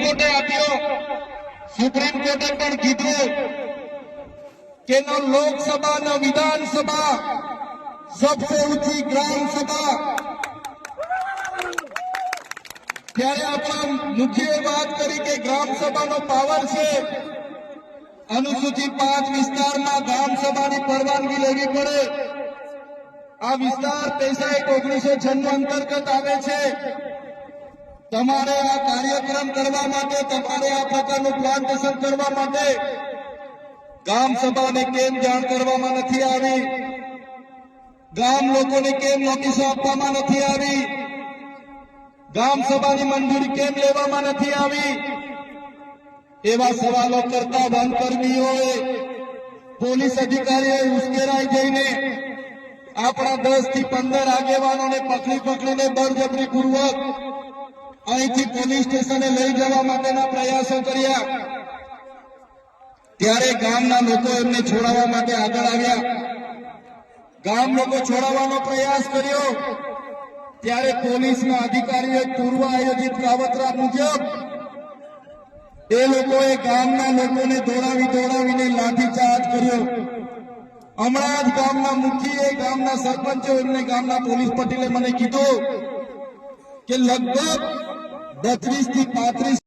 કોર્ટે આપ્યો। સુપ્રીમ કોર્ટે પણ કીધું કે ન લોકસભા ન વિધાनसभा सबसे ऊंची ग्राम सभा। ત્યારે આપણા મુખ્ય વાત કરી કે ગ્રામ સભાનો પાવર છે। अनुसूचित 5 વિસ્તારમાં ગ્રામ સભાની પરવાનગી લેવી પડે। આ વિસ્તાર 65/1996 અંતર્ગત આવે છે। તમારે આ કાર્યક્રમ કરવા માટે, તમારે આ પ્રકારનું પ્લાન્ટેશન કરવા માટે ગ્રામ સભાને કેમ જાણ કરવામાં નથી આવી? ગામ લોકોને કેમ નોટિસો આપવામાં નથી આવી? ગ્રામ સભાની મંજૂરી કેમ લેવામાં નથી આવી? એવા સવાલો કરતા વનકર્મીઓએ, પોલીસ અધિકારીઓએ ઉશ્કેરાઈ જઈને આપણા 10 થી 15 આગેવાનોને પકડીને બળજબરીપૂર્વક અહીંથી પોલીસ સ્ટેશને લઈ જવા માટેના પ્રયાસો કર્યા। ત્યારે ગામના લોકો એમને છોડાવવા માટે આગળ આવ્યા। ગામ લોકો છોડાવવાનો પ્રયાસ કર્યો ત્યારે પોલીસના અધિકારીઓએ પૂર્વ આયોજિત કાવતરા મુજબ એ લોકોએ ગામના લોકોને દોડાવીને લાઠીચાર્જ કર્યો। હમણાં જ ગામના મુખીએ, ગામના સરપંચો, એમને ગામના પોલીસ પટેલે મને કીધું કે લગભગ 32 થી 35